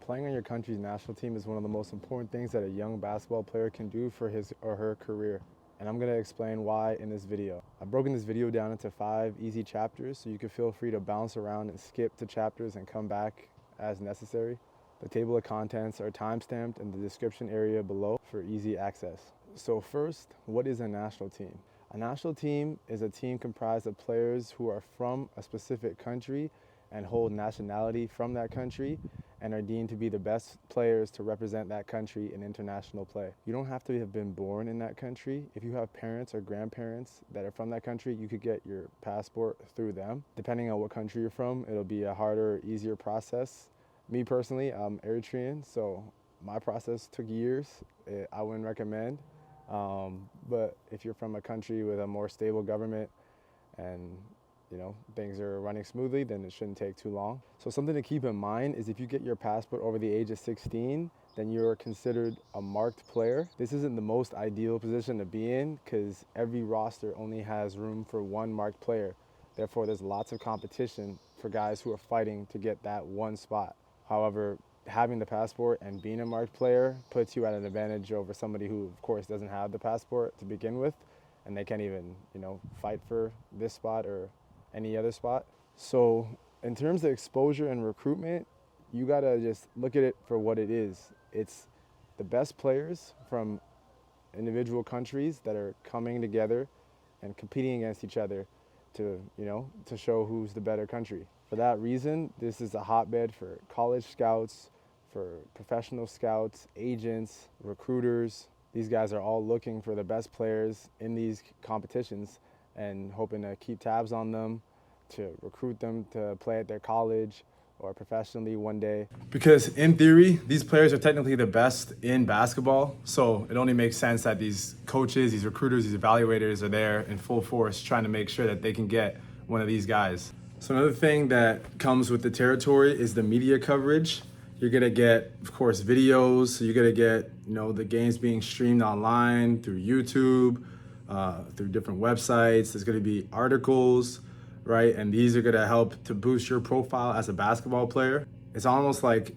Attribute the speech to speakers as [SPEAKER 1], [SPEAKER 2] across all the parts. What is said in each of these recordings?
[SPEAKER 1] Playing on your country's national team is one of the most important things that a young basketball player can do for his or her career. And I'm going to explain why in this video. I've broken this video down into 5 easy chapters so you can feel free to bounce around and skip to chapters and come back as necessary. The table of contents are timestamped in the description area below for easy access. So first, what is a national team? A national team is a team comprised of players who are from a specific country and hold nationality from that country and are deemed to be the best players to represent that country in international play. You don't have to have been born in that country. If you have parents or grandparents that are from that country, you could get your passport through them. Depending on what country you're from, it'll be a harder or easier process. Me personally, I'm Eritrean, so my process took years. I wouldn't recommend. But if you're from a country with a more stable government and things are running smoothly, then it shouldn't take too long. So something to keep in mind is if you get your passport over the age of 16, then you're considered a marked player. This isn't the most ideal position to be in because every roster only has room for 1 marked player. Therefore, there's lots of competition for guys who are fighting to get that 1 spot. However, having the passport and being a marked player puts you at an advantage over somebody who, of course, doesn't have the passport to begin with, and they can't even, fight for this spot or any other spot. So in terms of exposure and recruitment, you gotta just look at it for what it is. It's the best players from individual countries that are coming together and competing against each other to show who's the better country. For that reason, this is a hotbed for college scouts, for professional scouts, agents, recruiters. These guys are all looking for the best players in these competitions and hoping to keep tabs on them, to recruit them to play at their college or professionally one day. Because in theory, these players are technically the best in basketball, so it only makes sense that these coaches, these recruiters, these evaluators are there in full force trying to make sure that they can get one of these guys. So another thing that comes with the territory is the media coverage. You're gonna get, of course, videos, so you're gonna get the games being streamed online through YouTube, through different websites. There's gonna be articles, right? And these are gonna help to boost your profile as a basketball player. It's almost like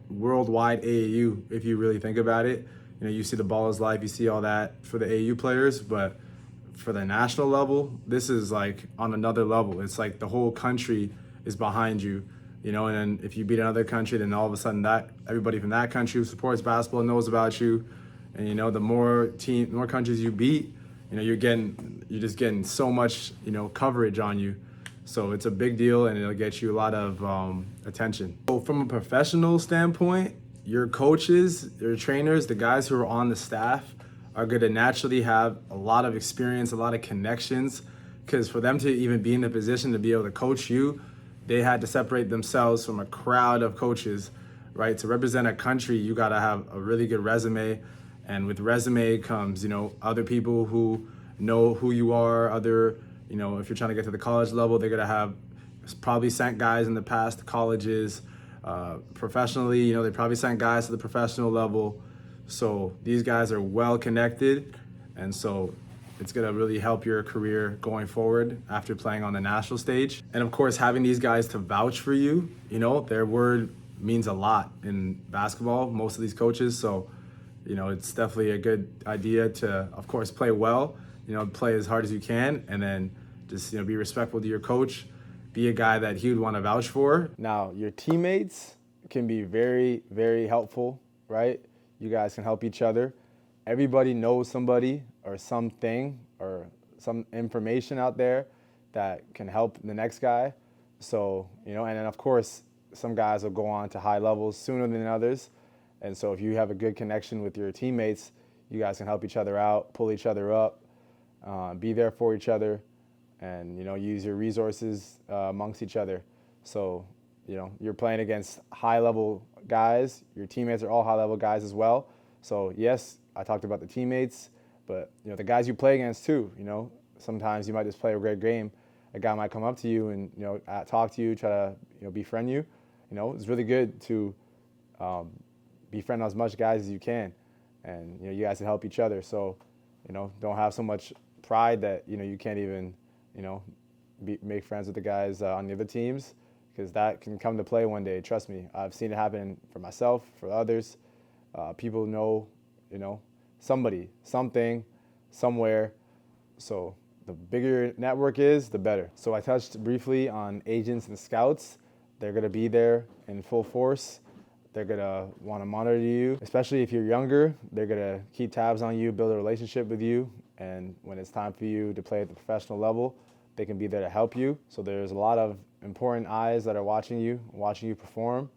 [SPEAKER 1] worldwide AAU, if you really think about it. You see the Ball is Life, you see all that for the AAU players, but for the national level, this is like on another level. It's like the whole country is behind you, and then if you beat another country, then all of a sudden that everybody from that country who supports basketball knows about you. And the more countries you beat, you're just getting so much, coverage on you. So it's a big deal and it'll get you a lot of attention. So from a professional standpoint, your coaches, your trainers, the guys who are on the staff are gonna naturally have a lot of experience, a lot of connections, because for them to even be in the position to be able to coach you, they had to separate themselves from a crowd of coaches, right? To represent a country, you gotta have a really good resume. And with resume comes, other people who know who you are, if you're trying to get to the college level, they're gonna have probably sent guys in the past to colleges. Professionally, they probably sent guys to the professional level. So these guys are well connected, and so it's gonna really help your career going forward after playing on the national stage. And of course, having these guys to vouch for you, their word means a lot in basketball, most of these coaches. So, it's definitely a good idea to, of course, play well, play as hard as you can, and then just, be respectful to your coach, be a guy that he would want to vouch for. Now, your teammates can be very, very helpful, right? You guys can help each other. Everybody knows somebody or something or some information out there that can help the next guy. So, and then of course, some guys will go on to high levels sooner than others. And so if you have a good connection with your teammates, you guys can help each other out, pull each other up, be there for each other, and use your resources amongst each other. So you're playing against high-level guys. Your teammates are all high-level guys as well. So yes, I talked about the teammates, but the guys you play against too. Sometimes you might just play a great game. A guy might come up to you and talk to you, try to befriend you. It's really good to befriend as much guys as you can, and you guys can help each other. So don't have so much pride that you can't even make friends with the guys on the other teams, because that can come to play one day. Trust me, I've seen it happen for myself, for others. People know, somebody, something, somewhere. So the bigger your network is, the better. So I touched briefly on agents and scouts. They're going to be there in full force. They're going to want to monitor you, especially if you're younger. They're going to keep tabs on you, build a relationship with you. And when it's time for you to play at the professional level, they can be there to help you. So there's a lot of important eyes that are watching you perform.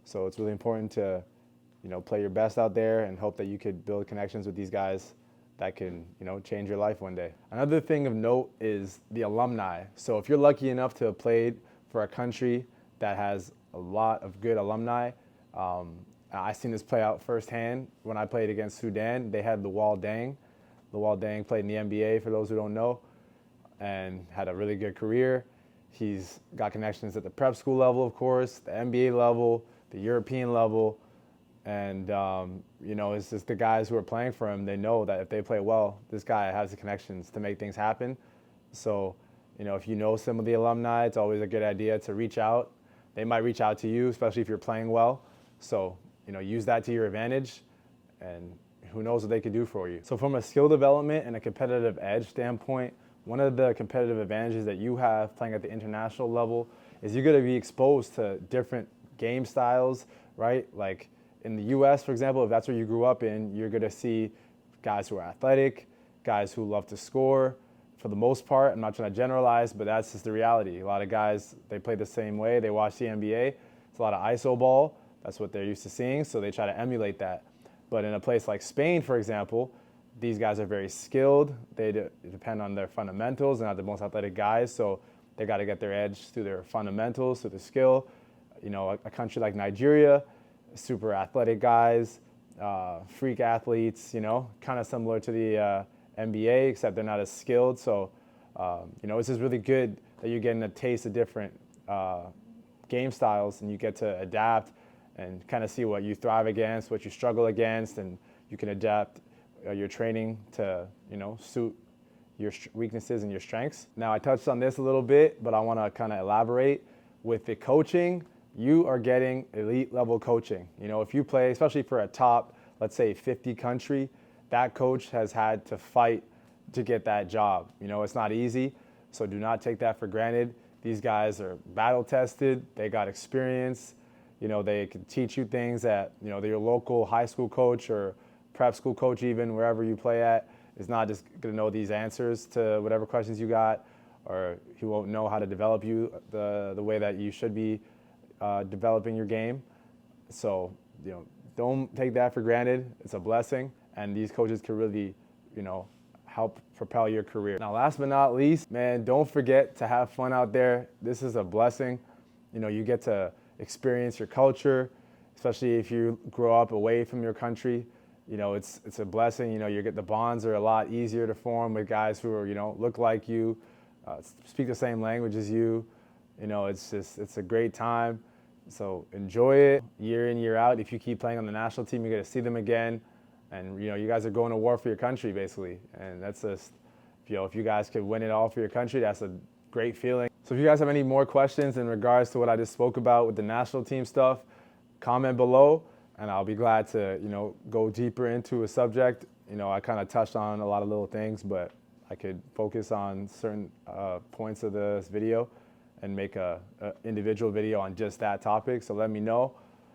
[SPEAKER 1] So it's really important to, play your best out there and hope that you could build connections with these guys that can, change your life one day. Another thing of note is the alumni. So if you're lucky enough to have played for a country that has a lot of good alumni, I've seen this play out firsthand when I played against Sudan. They had Luol Deng. Luol Deng played in the NBA, for those who don't know, and had a really good career. He's got connections at the prep school level, of course, the NBA level, the European level. And, it's just the guys who are playing for him, they know that if they play well, this guy has the connections to make things happen. So, if you know some of the alumni, it's always a good idea to reach out. They might reach out to you, especially if you're playing well. So, use that to your advantage, and who knows what they could do for you. So from a skill development and a competitive edge standpoint, one of the competitive advantages that you have playing at the international level is you're going to be exposed to different game styles, right? Like in the US, for example, if that's where you grew up in, you're going to see guys who are athletic, guys who love to score. For the most part, I'm not trying to generalize, but that's just the reality. A lot of guys, they play the same way. They watch the NBA. It's a lot of iso ball. That's what they're used to seeing, so they try to emulate that. But in a place like Spain, for example, these guys are very skilled. They depend on their fundamentals. They're not the most athletic guys, so they got to get their edge through their fundamentals, through the skill. A country like Nigeria, super athletic guys, freak athletes, kind of similar to the NBA, except they're not as skilled. So, it's just really good that you're getting a taste of different game styles, and you get to adapt and kind of see what you thrive against, what you struggle against, and you can adapt your training to, suit your weaknesses and your strengths. Now, I touched on this a little bit, but I want to kind of elaborate. With the coaching, you are getting elite level coaching. If you play, especially for a top, let's say 50 country, that coach has had to fight to get that job. It's not easy, so do not take that for granted. These guys are battle tested, they got experience. They can teach you things that, your local high school coach or prep school coach, even wherever you play at, is not just going to know these answers to whatever questions you got, or he won't know how to develop you the way that you should be developing your game. So, don't take that for granted. It's a blessing, and these coaches can really, help propel your career. Now, last but not least, man, don't forget to have fun out there. This is a blessing. You get to experience your culture, especially if you grow up away from your country. It's a blessing. You get the bonds are a lot easier to form with guys who are, look like you, speak the same language as you. It's a great time. So enjoy it year in, year out. If you keep playing on the national team, you're going to see them again. And, you guys are going to war for your country, basically. And that's just, if you guys could win it all for your country, that's a great feeling. So if you guys have any more questions in regards to what I just spoke about with the national team stuff, comment below, and I'll be glad to, go deeper into a subject. I kind of touched on a lot of little things, but I could focus on certain points of this video and make a individual video on just that topic. So let me know.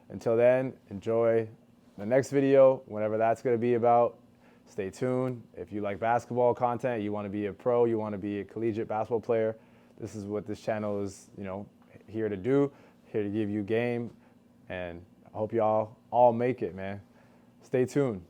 [SPEAKER 1] Until then, enjoy the next video, whatever that's going to be about. Stay tuned. If you like basketball content, you want to be a pro, you want to be a collegiate basketball player, this is what this channel is, here to do, here to give you game. And I hope y'all all make it, man. Stay tuned.